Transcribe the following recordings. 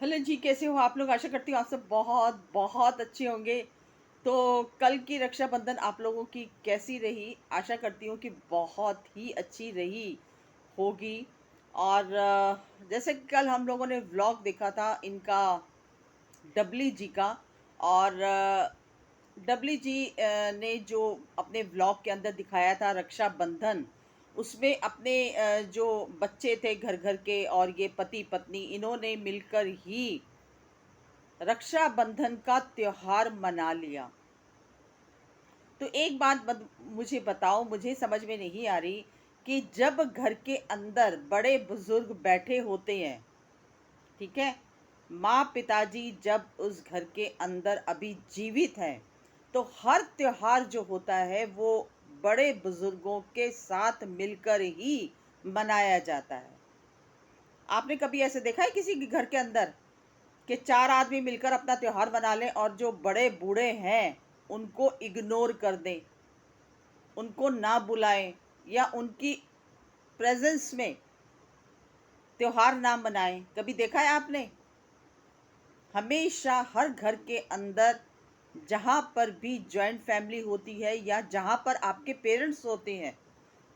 Hello जी, कैसे हो आप लोग? आशा करती हूँ आप सब बहुत बहुत अच्छे होंगे। तो कल की रक्षाबंधन आप लोगों की कैसी रही? आशा करती हूँ कि बहुत ही अच्छी रही होगी। और जैसे कि कल हम लोगों ने व्लॉग देखा था इनका, डबली जी का। और डबली जी ने जो अपने व्लॉग के अंदर दिखाया था रक्षाबंधन, उसमें अपने जो बच्चे थे घर घर के और ये पति पत्नी, इन्होंने मिलकर ही रक्षाबंधन का त्योहार मना लिया। तो एक बात मुझे बताओ, मुझे समझ में नहीं आ रही कि जब घर के अंदर बड़े बुजुर्ग बैठे होते हैं, ठीक है, माँ पिताजी जब उस घर के अंदर अभी जीवित हैं, तो हर त्योहार जो होता है वो बड़े बुजुर्गों के साथ मिलकर ही मनाया जाता है। आपने कभी ऐसे देखा है किसी के घर के अंदर कि 4 आदमी मिलकर अपना त्योहार मना लें और जो बड़े बूढ़े हैं, उनको इग्नोर कर दें, उनको ना बुलाएँ या उनकी प्रेज़ेंस में त्योहार ना मनाएँ? कभी देखा है आपने? हमेशा हर घर के अंदर जहाँ पर भी जॉइंट फैमिली होती है या जहाँ पर आपके पेरेंट्स होते हैं,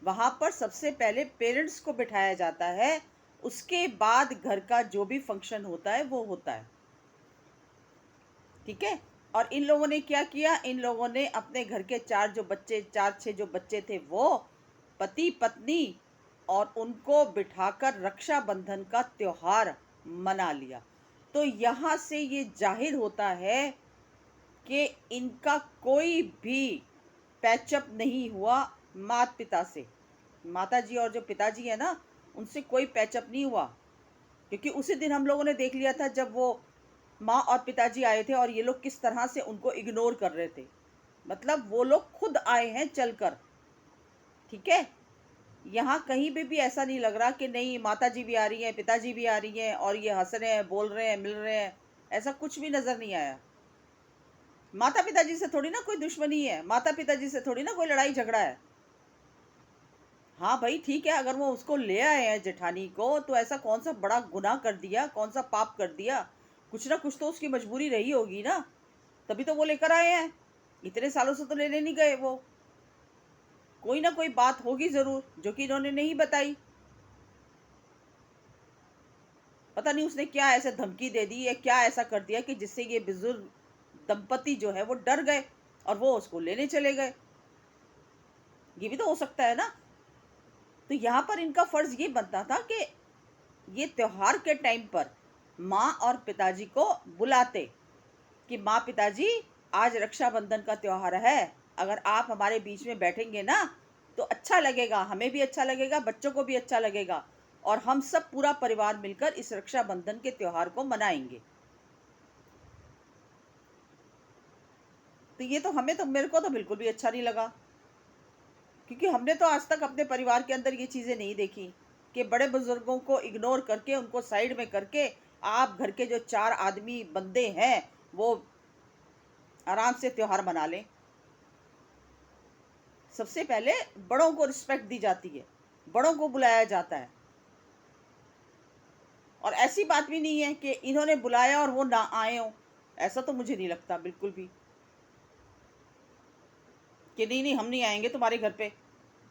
वहाँ पर सबसे पहले पेरेंट्स को बिठाया जाता है, उसके बाद घर का जो भी फंक्शन होता है, वो होता है। ठीक है? और इन लोगों ने क्या किया? इन लोगों ने अपने घर के 4 जो बच्चे, 4-6 जो बच्चे थे वो, पति-पत्नी और उनको बिठाकर रक्षाबंधन का त्योहार मना लिया। तो यहाँ से ये ज़ाहिर होता है कि इनका कोई भी पैचअप नहीं हुआ माता-पिता से। माताजी और जो पिताजी है ना, उनसे कोई पैचअप नहीं हुआ। क्योंकि उसी दिन हम लोगों ने देख लिया था जब वो माँ और पिताजी आए थे और ये लोग किस तरह से उनको इग्नोर कर रहे थे। मतलब वो लोग खुद आए हैं चलकर, ठीक है? यहाँ कहीं पे भी ऐसा नहीं लग रहा कि नहीं माताजी भी आ रही हैं, पिताजी भी आ रही हैं और ये हँस रहे हैं, बोल रहे हैं, मिल रहे हैं, ऐसा कुछ भी नज़र नहीं आया। माता-पिताजी से थोड़ी ना कोई दुश्मनी है, माता-पिताजी से थोड़ी ना कोई लड़ाई झगड़ा है। हाँ भाई, ठीक है, अगर वो उसको ले आए हैं जेठानी को, तो ऐसा कौन-सा बड़ा गुनाह कर दिया, कौन-सा पाप कर दिया? कुछ ना कुछ तो उसकी मजबूरी रही होगी ना, तभी तो वो लेकर आए हैं। इतने सालों से तो लेने नहीं गए वो। कोई ना कोई बात होगी ज़रूर, जो कि इन्होंने नहीं बताई। पता नहीं उसने क्या ऐसे धमकी दे दी या क्या ऐसा कर दिया कि जिससे ये बुज़ुर्ग दंपति जो है वो डर गए और वो उसको लेने चले गए। ये भी तो हो सकता है ना? तो यहाँ पर इनका फ़र्ज़ ये बनता था कि ये त्योहार के टाइम पर माँ और पिताजी को बुलाते कि माँ पिताजी, आज रक्षाबंधन का त्योहार है, अगर आप हमारे बीच में बैठेंगे ना तो अच्छा लगेगा, हमें भी अच्छा लगेगा, बच्चों को भी अच्छा लगेगा और हम सब पूरा परिवार मिलकर इस रक्षाबंधन के त्योहार को मनाएंगे। तो ये तो हमें तो, मेरे को तो बिल्कुल भी अच्छा नहीं लगा, क्योंकि हमने तो आज तक अपने परिवार के अंदर ये चीजें नहीं देखी कि बड़े बुजुर्गों को इग्नोर करके, उनको साइड में करके, आप घर के जो 4 आदमी बंदे हैं वो आराम से त्योहार मना लें। सबसे पहले बड़ों को रिस्पेक्ट दी जाती है, बड़ों को बुलाया जाता है। और ऐसी बात भी नहीं है कि इन्होंने बुलाया और वो ना आए हों, ऐसा तो मुझे नहीं लगता बिल्कुल भी, कि नहीं नहीं हम नहीं आएंगे तुम्हारे घर पे।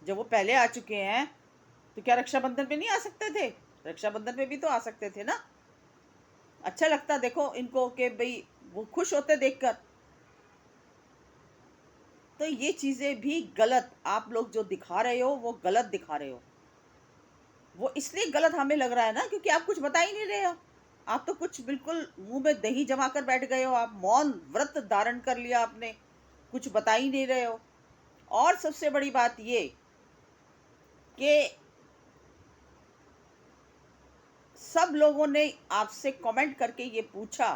जब वो पहले आ चुके हैं तो क्या रक्षाबंधन पे नहीं आ सकते थे? रक्षाबंधन पे भी तो आ सकते थे ना। अच्छा लगता देखो इनको कि भाई वो खुश होते देखकर। तो ये चीजें भी गलत आप लोग जो दिखा रहे हो वो गलत दिखा रहे हो। वो इसलिए गलत हमें लग रहा है ना क्योंकि आप कुछ बता ही नहीं रहे हो। आप तो कुछ बिल्कुल मुंह में दही जमा कर बैठ गए हो, आप मौन व्रत धारण कर लिया आपने, कुछ बता ही नहीं रहे हो। और सबसे बड़ी बात ये कि सब लोगों ने आपसे कमेंट करके ये पूछा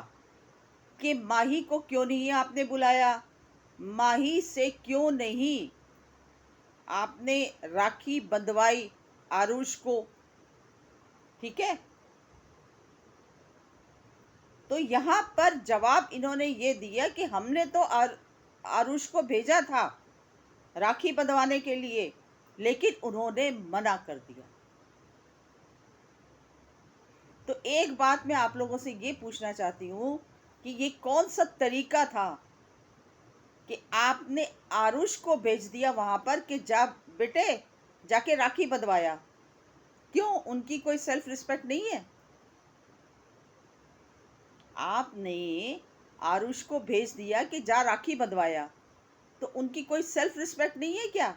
कि माही को क्यों नहीं आपने बुलाया, माही से क्यों नहीं आपने राखी बंधवाई आरुष को, ठीक है? तो यहाँ पर जवाब इन्होंने ये दिया कि हमने तो आरुष को भेजा था राखी बंधवाने के लिए, लेकिन उन्होंने मना कर दिया। तो एक बात मैं आप लोगों से ये पूछना चाहती हूँ कि ये कौन सा तरीका था कि आपने आरुष को भेज दिया वहां पर कि जा बेटे, जाके राखी बंधवाया। क्यों? उनकी कोई सेल्फ रिस्पेक्ट नहीं है? आपने आरुष को भेज दिया कि जा राखी बंधवाया, तो उनकी कोई सेल्फ रिस्पेक्ट नहीं है क्या?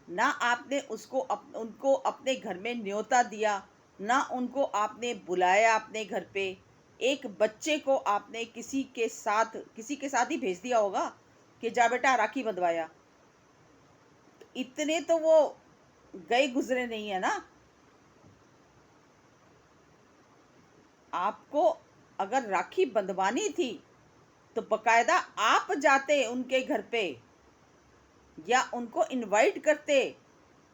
ना आपने उनको अपने घर में न्योता दिया, ना उनको आपने बुलाया अपने घर पे। एक बच्चे को आपने किसी के साथ ही भेज दिया होगा कि जा बेटा राखी बंधवाया। तो इतने तो वो गए गुजरे नहीं है ना। आपको अगर राखी बंधवानी थी तो बकायदा आप जाते उनके घर पे, या उनको इनवाइट करते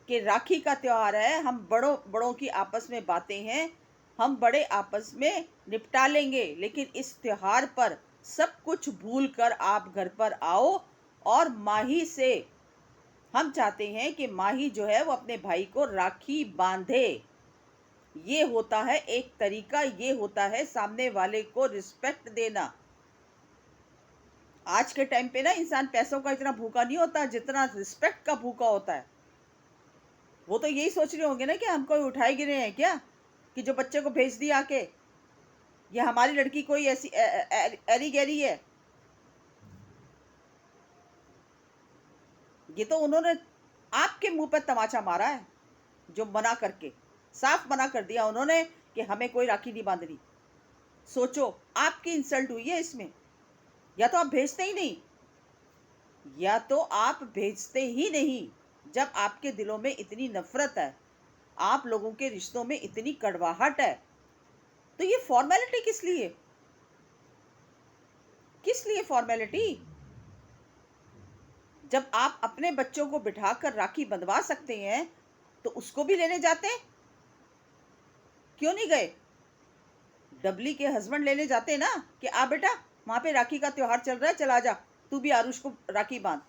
कि राखी का त्योहार है, हम बड़ों बड़ों की आपस में बातें हैं, हम बड़े आपस में निपटा लेंगे, लेकिन इस त्योहार पर सब कुछ भूल कर आप घर पर आओ। और माही से हम चाहते हैं कि माही जो है वो अपने भाई को राखी बांधे। ये होता है एक तरीका, ये होता है सामने वाले को रिस्पेक्ट देना। आज के टाइम पे ना इंसान पैसों का इतना भूखा नहीं होता जितना रिस्पेक्ट का भूखा होता है। वो तो यही सोच रहे होंगे ना कि हम कोई उठाए गिरे हैं क्या, कि जो बच्चे को भेज दिया आके, ये हमारी लड़की कोई ऐसी एरी गैरी है। ये तो उन्होंने आपके मुंह पर तमाचा मारा है, जो मना करके साफ मना कर दिया उन्होंने कि हमें कोई राखी नहीं बांधनी। सोचो, आपकी इंसल्ट हुई है इसमें। या तो आप भेजते ही नहीं, या तो आप भेजते ही नहीं। जब आपके दिलों में इतनी नफरत है, आप लोगों के रिश्तों में इतनी कड़वाहट है, तो ये फॉर्मेलिटी किस लिए? किस लिए फॉर्मेलिटी? जब आप अपने बच्चों को बिठाकर राखी बंधवा सकते हैं तो उसको भी लेने जाते। क्यों नहीं गए? डबली के हस्बैंड लेने जाते ना कि आ बेटा, वहां पे राखी का त्योहार चल रहा है, चला जा, तू भी आरुष को राखी बांध।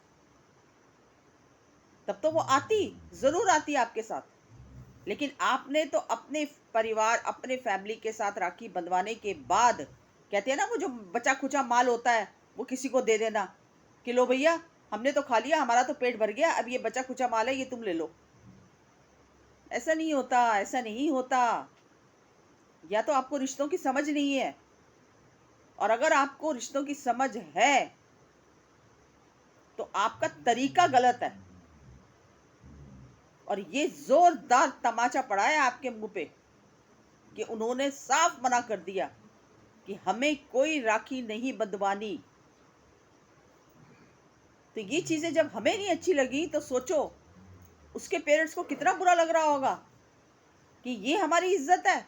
तब तो वो आती, जरूर आती आपके साथ। लेकिन आपने तो अपने परिवार, अपने फैमिली के साथ राखी बंधवाने के बाद, कहते हैं ना वो जो बचा खुचा माल होता है वो किसी को दे देना कि लो भैया, हमने तो खा लिया, हमारा तो पेट भर गया, अब ये बचा खुचा माल है, ये तुम ले लो। ऐसा नहीं होता, ऐसा नहीं होता। या तो आपको रिश्तों की समझ नहीं है, और अगर आपको रिश्तों की समझ है तो आपका तरीका गलत है। और ये जोरदार तमाचा पड़ा है आपके मुंह पे कि उन्होंने साफ मना कर दिया कि हमें कोई राखी नहीं बंधवानी। तो ये चीजें जब हमें नहीं अच्छी लगी तो सोचो उसके पेरेंट्स को कितना बुरा लग रहा होगा कि ये हमारी इज्जत है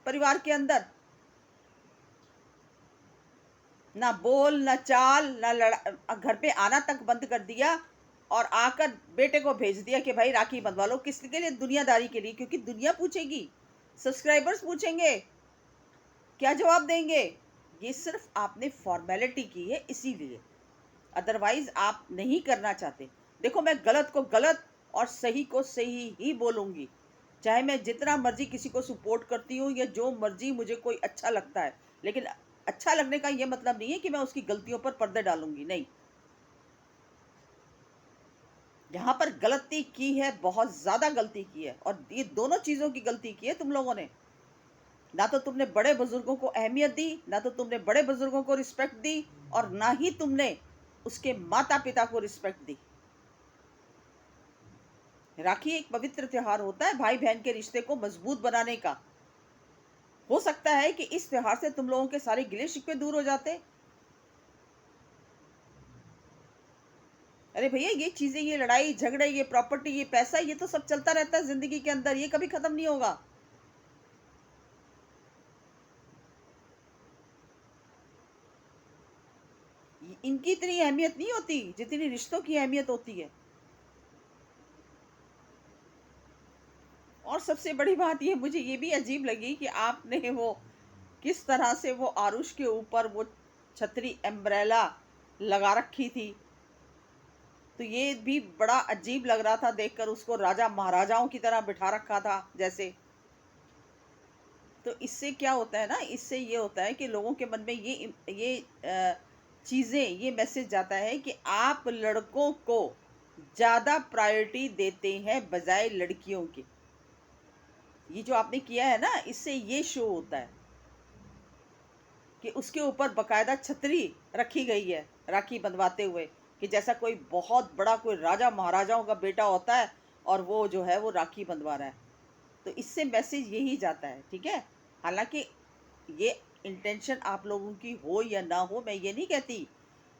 परिवार के अंदर। ना बोल, ना चाल, ना लड़ा, घर पे आना तक बंद कर दिया, और आकर बेटे को भेज दिया कि भाई राखी बंधवा लो। किसके लिए? दुनियादारी के लिए, क्योंकि दुनिया पूछेगी, सब्सक्राइबर्स पूछेंगे, क्या जवाब देंगे? ये सिर्फ आपने फॉर्मेलिटी की है इसीलिए, अदरवाइज आप नहीं करना चाहते। देखो, मैं गलत को गलत और सही को सही ही बोलूंगी, चाहे मैं जितना मर्जी किसी को सपोर्ट करती हूँ या जो मर्जी मुझे कोई अच्छा लगता है। लेकिन अच्छा लगने का ये मतलब नहीं है कि मैं उसकी गलतियों पर पर्दे डालूंगी, नहीं। यहाँ पर गलती की है, बहुत ज्यादा गलती की है, और ये दोनों चीजों की गलती की है तुम लोगों ने। ना तो तुमने बड़े बुजुर्गों को अहमियत दी, ना तो तुमने बड़े बुजुर्गों को रिस्पेक्ट दी, और ना ही तुमने उसके माता पिता को रिस्पेक्ट दी। राखी एक पवित्र त्योहार होता है भाई बहन के रिश्ते को मजबूत बनाने का। हो सकता है कि इस त्योहार से तुम लोगों के सारे गिले शिकवे दूर हो जाते। अरे भैया, ये चीजें, ये लड़ाई झगड़े, ये प्रॉपर्टी, ये पैसा, ये तो सब चलता रहता है जिंदगी के अंदर, ये कभी खत्म नहीं होगा। इनकी इतनी अहमियत नहीं होती जितनी रिश्तों की अहमियत होती है। और सबसे बड़ी बात ये, मुझे ये भी अजीब लगी कि आपने वो किस तरह से वो आरुष के ऊपर वो छतरी एम्ब्रेला लगा रखी थी। तो ये भी बड़ा अजीब लग रहा था देखकर, उसको राजा महाराजाओं की तरह बिठा रखा था जैसे। तो इससे क्या होता है ना, इससे ये होता है कि लोगों के मन में चीज़ें, ये मैसेज जाता है कि आप लड़कों को ज़्यादा प्रायोरिटी देते हैं बजाय लड़कियों के। ये जो आपने किया है ना, इससे ये शो होता है कि उसके ऊपर बकायदा छतरी रखी गई है राखी बंधवाते हुए, कि जैसा कोई बहुत बड़ा कोई राजा महाराजाओं का बेटा होता है और वो जो है वो राखी बंधवा रहा है। तो इससे मैसेज यही जाता है, ठीक है। हालांकि ये इंटेंशन आप लोगों की हो या ना हो, मैं ये नहीं कहती,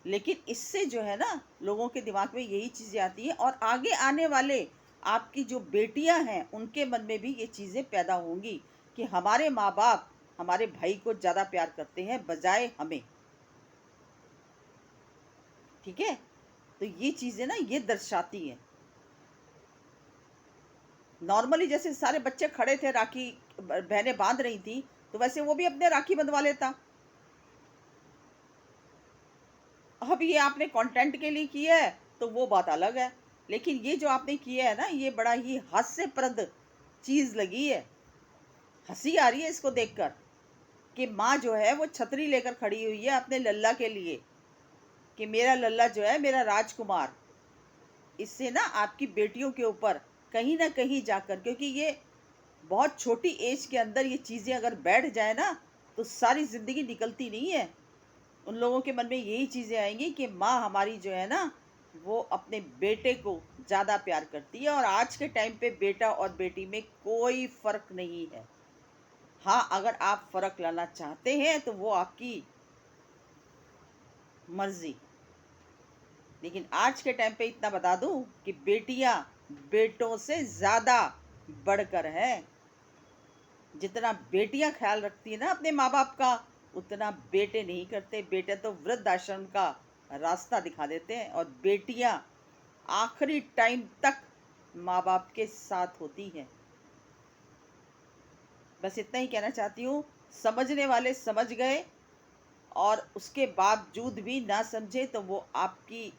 लेकिन इससे जो है ना लोगों के दिमाग में यही चीज़ें आती हैं, और आगे आने वाले आपकी जो बेटियां हैं उनके मन में भी ये चीज़ें पैदा होंगी कि हमारे माँ बाप हमारे भाई को ज़्यादा प्यार करते हैं बजाय हमें, ठीक है। तो ये चीज़ें ना ये दर्शाती हैं। नॉर्मली जैसे सारे बच्चे खड़े थे, राखी बहनें बांध रही थी, तो वैसे वो भी अपने राखी बंधवा लेता। अब ये आपने कंटेंट के लिए किया है तो वो बात अलग है, लेकिन ये जो आपने किया है ना, ये बड़ा ही हास्यप्रद चीज लगी है। हंसी आ रही है इसको देखकर कि माँ जो है वो छतरी लेकर खड़ी हुई है अपने लल्ला के लिए, कि मेरा लल्ला जो है मेरा राजकुमार। इससे ना आपकी बेटियों के ऊपर कहीं ना कहीं जाकर, क्योंकि ये बहुत छोटी एज के अंदर ये चीजें अगर बैठ जाए ना, तो सारी जिंदगी निकलती नहीं है। उन लोगों के मन में यही चीज़ें आएंगी कि माँ हमारी जो है ना वो अपने बेटे को ज़्यादा प्यार करती है, और आज के टाइम पे बेटा और बेटी में कोई फ़र्क नहीं है। हाँ, अगर आप फ़र्क लाना चाहते हैं तो वो आपकी मर्ज़ी, लेकिन आज के टाइम पे इतना बता दूं कि बेटियां बेटों से ज़्यादा बढ़कर हैं। जितना बेटियां ख्याल रखती है ना अपने माँ बाप का, उतना बेटे नहीं करते। बेटे तो वृद्ध आश्रम का रास्ता दिखा देते हैं, और बेटियां आखिरी टाइम तक माँ बाप के साथ होती हैं। बस इतना ही कहना चाहती हूँ। समझने वाले समझ गए, और उसके बावजूद भी ना समझे तो वो आपकी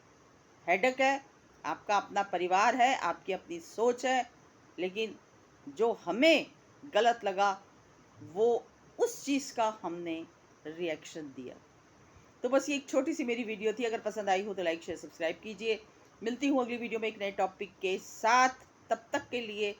हेडक है, आपका अपना परिवार है, आपकी अपनी सोच है। लेकिन जो हमें गलत लगा, वो उस चीज़ का हमने रिएक्शन दिया। तो बस ये एक छोटी सी मेरी वीडियो थी। अगर पसंद आई हो तो लाइक शेयर सब्सक्राइब कीजिए। मिलती हूँ अगली वीडियो में एक नए टॉपिक के साथ। तब तक के लिए